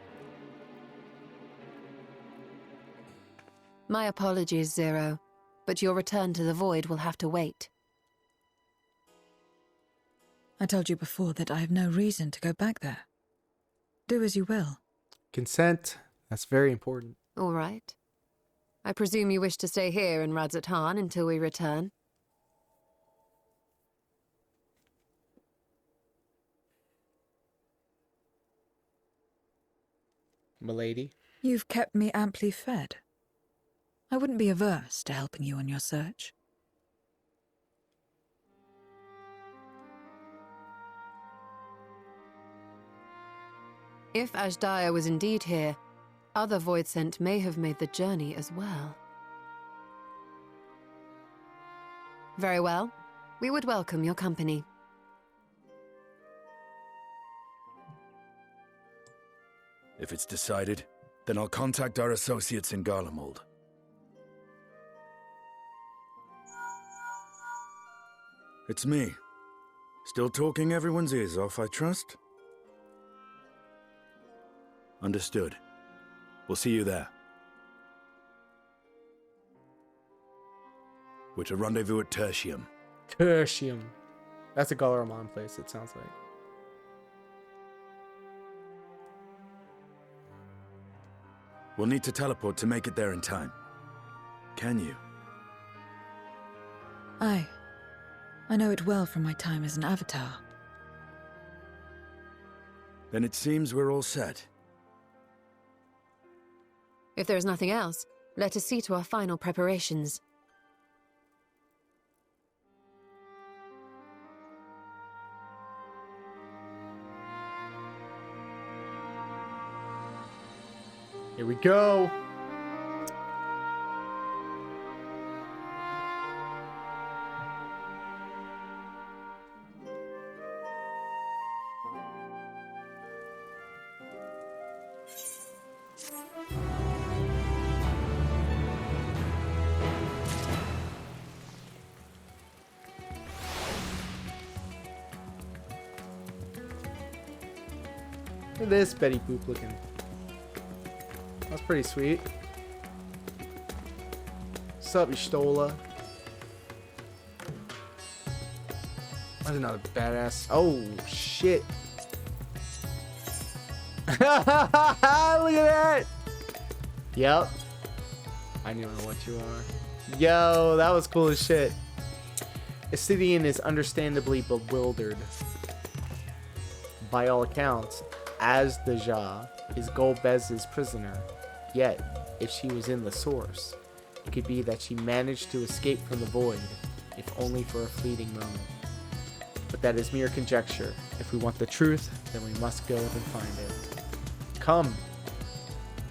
My apologies, Zero, but your return to the void will have to wait. I told you before that I have no reason to go back there. Do as you will. Consent. That's very important. All right. I presume you wish to stay here in Radzatan until we return? Milady. You've kept me amply fed. I wouldn't be averse to helping you on your search. If Ashdaya was indeed here, other Voidsent may have made the journey as well. Very well. We would welcome your company. If it's decided, then I'll contact our associates in Garlemald. It's me. Still talking everyone's ears off, I trust? Understood. We'll see you there. We're to rendezvous at Tertium. Tertium. That's a Galaramon place, it sounds like. We'll need to teleport to make it there in time. Can you? Aye. I know it well from my time as an avatar. Then it seems we're all set. If there is nothing else, let us see to our final preparations. Here we go. Look at this Betty Boop looking. That's pretty sweet. What's up, you Stola? That's another badass. Oh, shit. Look at that. Yep. I know what you are. Yo, that was cool as shit. Assidian is understandably bewildered. By all accounts, as the Jah is Golbez's prisoner. Yet, if she was in the source, it could be that she managed to escape from the void, if only for a fleeting moment. But that is mere conjecture. If we want the truth, then we must go and find it. Come.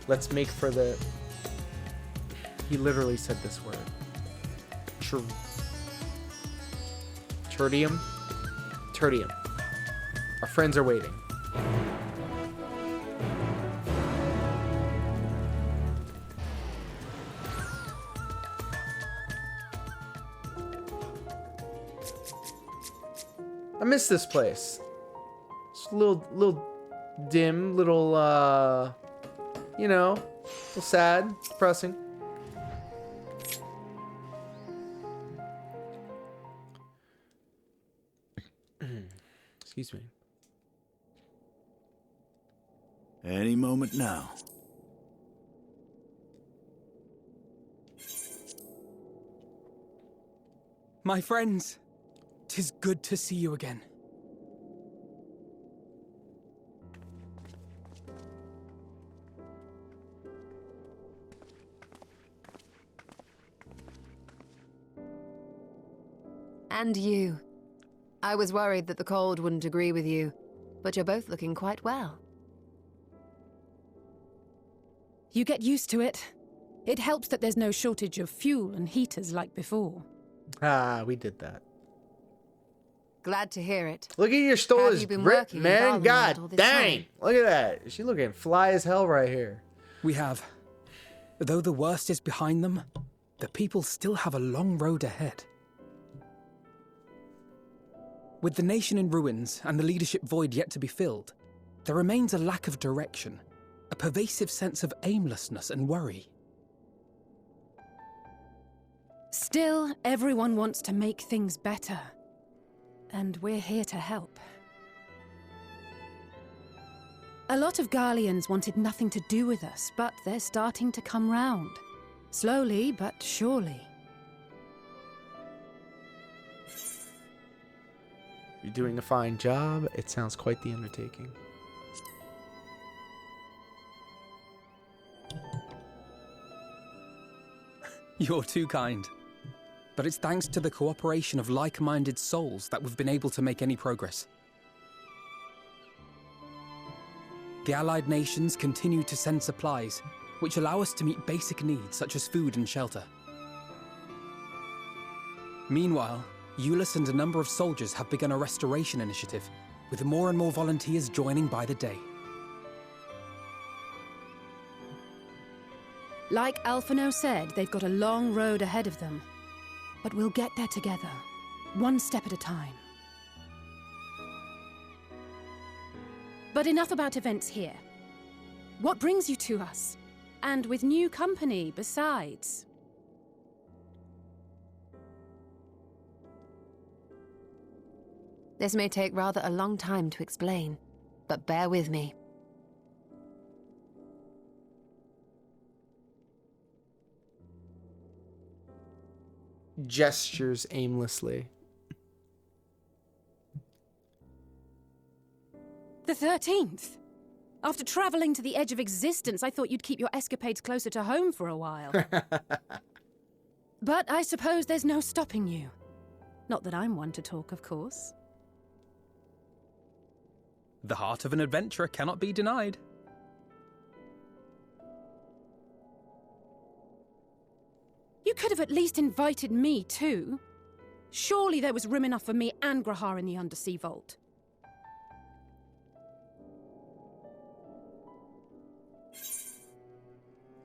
Let's make for the... He literally said this word. Tertium? Tertium. Our friends are waiting. I miss this place. It's a little dim, little, you know, a little sad, depressing. Excuse me. Any moment now. My friends, 'tis good to see you again. And you. I was worried that the cold wouldn't agree with you, but you're both looking quite well. You get used to it. It helps that there's no shortage of fuel and heaters like before. Ah, we did that. Glad to hear it. Look at your Stola's been grip, working in man. Garland God all this dang. time? Look at that. She looking fly as hell right here. We have. Though the worst is behind them, the people still have a long road ahead. With the nation in ruins and the leadership void yet to be filled, there remains a lack of direction, a pervasive sense of aimlessness and worry. Still, everyone wants to make things better. And we're here to help. A lot of Garleans wanted nothing to do with us, but they're starting to come round. Slowly, but surely. You're doing a fine job. It sounds quite the undertaking. You're too kind. But it's thanks to the cooperation of like-minded souls that we've been able to make any progress. The allied nations continue to send supplies, which allow us to meet basic needs such as food and shelter. Meanwhile, Euless and a number of soldiers have begun a restoration initiative, with more and more volunteers joining by the day. Like Alphino said, they've got a long road ahead of them. But we'll get there together, one step at a time. But enough about events here. What brings you to us? And with new company besides? This may take rather a long time to explain, but bear with me. Gestures aimlessly. The 13th? After traveling to the edge of existence, I thought you'd keep your escapades closer to home for a while. But I suppose there's no stopping you. Not that I'm one to talk, of course. The heart of an adventurer cannot be denied. could have at least invited me too. Surely there was room enough for me and Grahar in the undersea vault.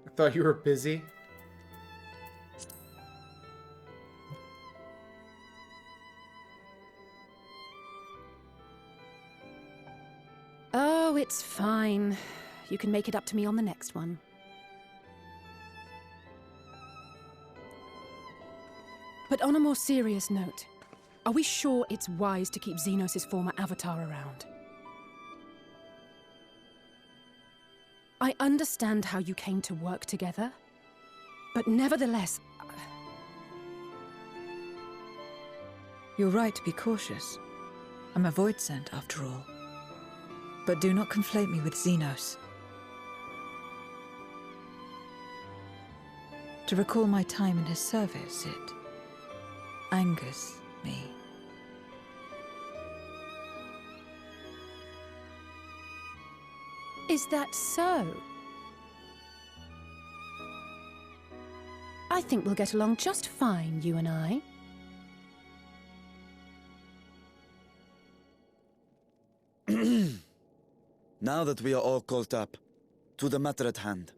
I thought you were busy. Oh, it's fine. You can make it up to me on the next one. But on a more serious note, are we sure it's wise to keep Xenos' former avatar around? I understand how you came to work together, but nevertheless... You're right to be cautious. I'm a void sent, after all. But do not conflate me with Xenos. To recall my time in his service, it angers me. Is that so? I think we'll get along just fine, you and I. Now that we are all caught up, to the matter at hand.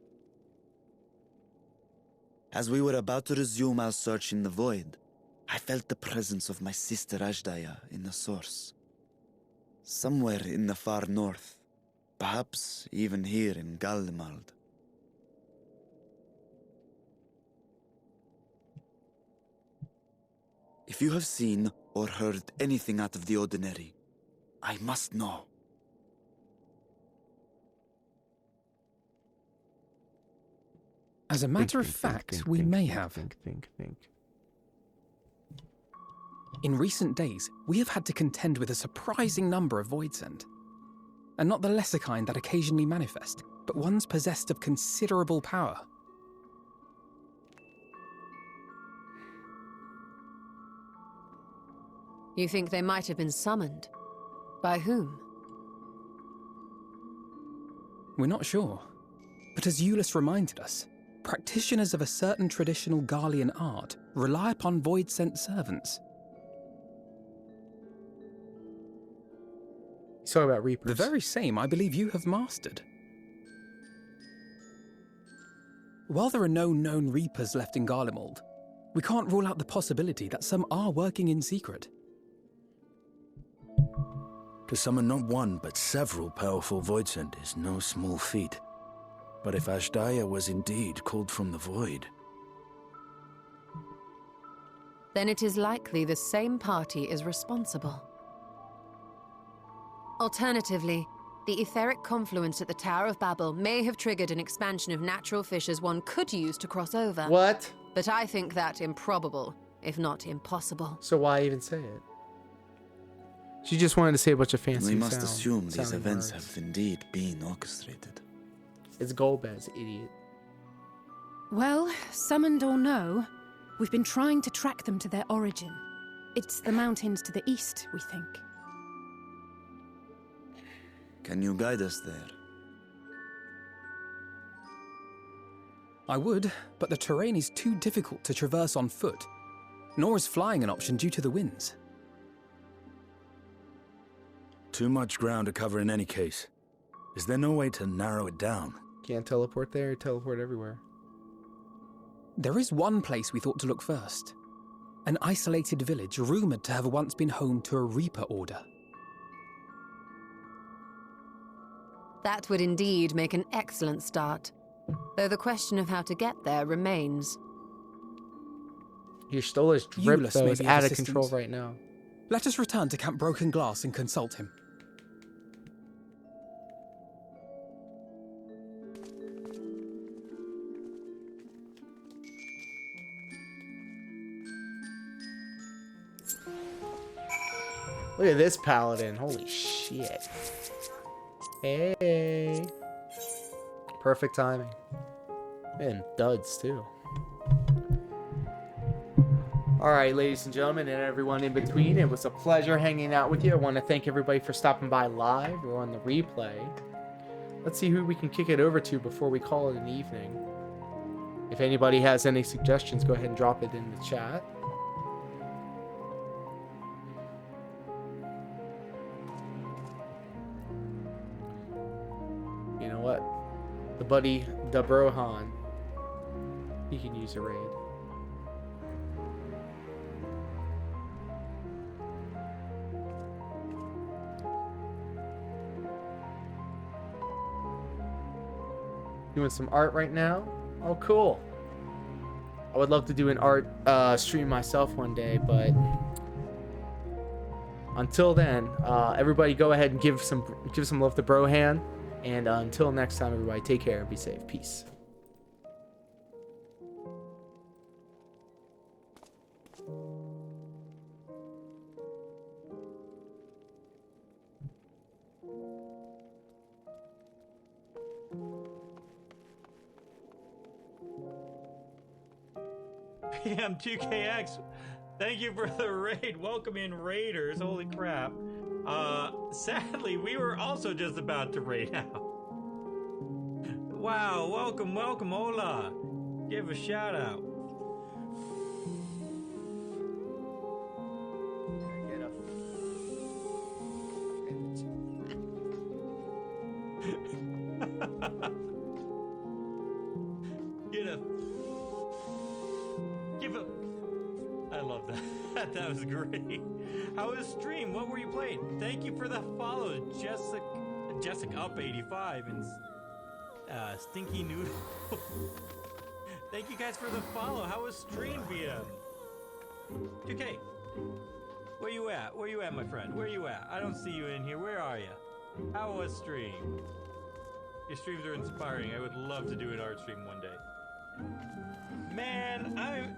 As we were about to resume our search in the void, I felt the presence of my sister Ashdaya in the source. Somewhere in the far north, perhaps even here in Galdemald. If you have seen or heard anything out of the ordinary, I must know. As a matter of fact, we may have. Think. In recent days, we have had to contend with a surprising number of Voidsent. And not the lesser kind that occasionally manifest, but ones possessed of considerable power. You think they might have been summoned? By whom? We're not sure. But as Euless reminded us, practitioners of a certain traditional Garlean art rely upon void-sent servants. He's talking about Reapers. The very same I believe you have mastered. While there are no known Reapers left in Garlemald, we can't rule out the possibility that some are working in secret. To summon not one, but several powerful Voidsent is no small feat. But if Ashdaya was indeed called from the void... Then it is likely the same party is responsible. Alternatively, the etheric confluence at the Tower of Babel may have triggered an expansion of natural fissures one could use to cross over. What? But I think that improbable, if not impossible. So why even say it? She just wanted to say a bunch of fancy We must sound- assume these sounding events words. have indeed been orchestrated. It's Golbez, idiot. Well, summoned or no, we've been trying to track them to their origin. It's the mountains to the east, we think. Can you guide us there? I would, but the terrain is too difficult to traverse on foot, nor is flying an option due to the winds. Too much ground to cover in any case. Is there no way to narrow it down? Can't teleport there, teleport everywhere. There is one place we thought to look first. An isolated village rumoured to have once been home to a Reaper order. That would indeed make an excellent start. Though the question of how to get there remains. Your Stolar's drip, Euless though, may is be of out of assistance. control right now. Let us return to Camp Broken Glass and consult him. Look at this paladin. Holy shit. Hey. Perfect timing. And duds, too. Alright, ladies and gentlemen, and everyone in between, it was a pleasure hanging out with you. I want to thank everybody for stopping by live or on the replay. Let's see who we can kick it over to before we call it an evening. If anybody has any suggestions, go ahead and drop it in the chat. You know what? The buddy, the Brohan, he can use a raid. Doing some art right now. Oh, cool. I would love to do an art stream myself one day, but until then, everybody go ahead and give some love to Brohan. And until next time, everybody, take care and be safe. Peace. PM2KX, thank you for the raid. Welcome in, Raiders. Holy crap. Sadly, we were also just about to raid out. Wow, welcome, hola. Give a shout out. I love that. That was great. How was stream? What were you playing? Thank you for the follow, Jessica up 85 and Stinky Noodle. Thank you guys for the follow. How was stream, BM? 2K, where you at? Where you at, my friend? Where you at? I don't see you in here. Where are you? How was stream? Your streams are inspiring. I would love to do an art stream one day. Man,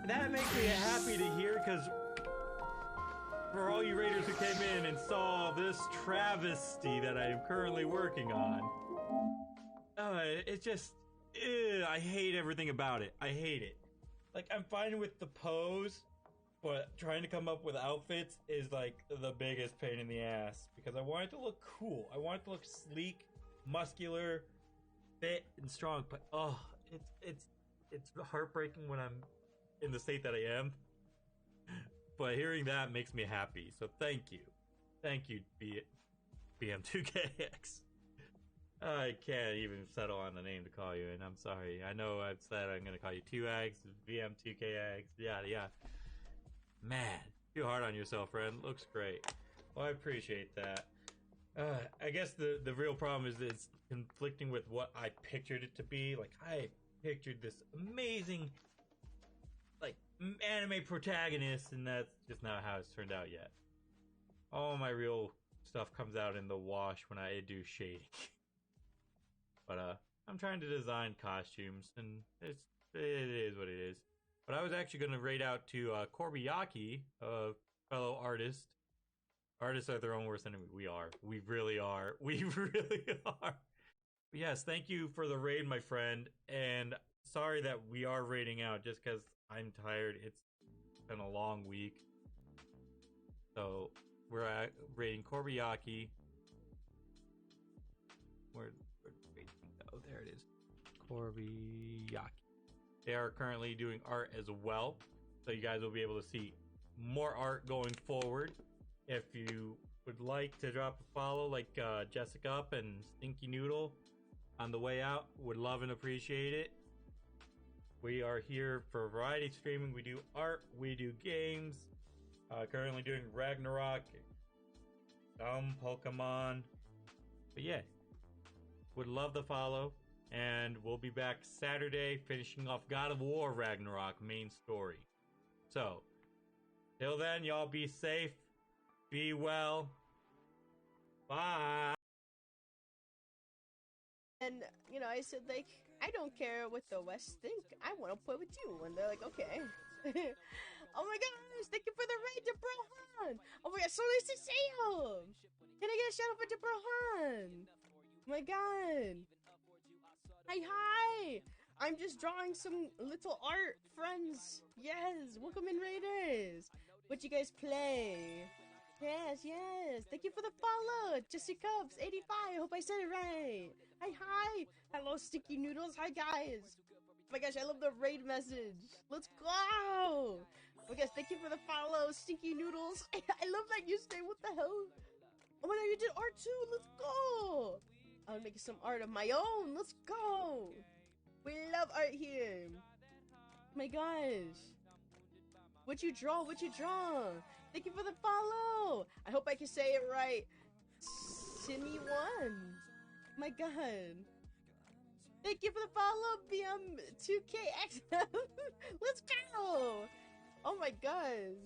that makes me happy to hear, because for all you Raiders who came in and saw this travesty that I am currently working on, it's just, I hate everything about it. I hate it. Like, I'm fine with the pose, but trying to come up with outfits is like the biggest pain in the ass, because I want it to look cool. I want it to look sleek, muscular, fit, and strong, but it's heartbreaking when I'm in the state that I am. But hearing that makes me happy. So thank you. Thank you, BM2KX. I can't even settle on the name to call you, and I'm sorry. I know I've said I'm going to call you 2X, BM2KX, yada yada. Man, too hard on yourself, friend. Looks great. Well, I appreciate that. I guess the real problem is it's conflicting with what I pictured it to be. Like, I pictured this amazing, like, anime protagonist, and that's just not how it's turned out yet. All my real stuff comes out in the wash when I do shading. But I'm trying to design costumes, and it is what it is. But I was actually going to raid out to Korbiyaki, a fellow artist. Artists are their own worst enemy. We are. We really are. We really are. But yes, thank you for the raid, my friend. And sorry that we are raiding out just because I'm tired. It's been a long week. So we're raiding Korbiyaki. Where did the raid go? There it is. Korbiyaki. They are currently doing art as well. So you guys will be able to see more art going forward. If you would like to drop a follow like Jessica Up and Stinky Noodle on the way out, would love and appreciate it. We are here for variety streaming. We do art, we do games. Currently doing Ragnarok, some Pokemon. But yeah, would love the follow. And we'll be back Saturday finishing off God of War Ragnarok main story. So, till then, y'all be safe. Be well. Bye. And, you know, I said, like, I don't care what the West think. I want to play with you. And they're like, okay. Oh my gosh, thank you for the raid, Jabrohan. Oh my gosh, so nice to see you. Can I get a shout out for Jabrohan? Oh my god. Hi. I'm just drawing some little art, friends. Yes, welcome in, Raiders. What you guys play? Yes. Thank you for the follow. Jessica Cubs 85. I hope I said it right. Hi. Hello, Sticky Noodles. Hi, guys. my gosh, I love the raid message. Let's go. Oh my gosh, thank you for the follow, Stinky Noodles. I love that username. What the hell? Oh my god, you did art too. Let's go. I'll make some art of my own. Let's go. We love art here. Oh my gosh. What you draw? What you draw? Thank you for the follow. I hope I can say it right. Simi1. My god. Thank you for the follow, BM2KX. Let's go. Oh my gosh.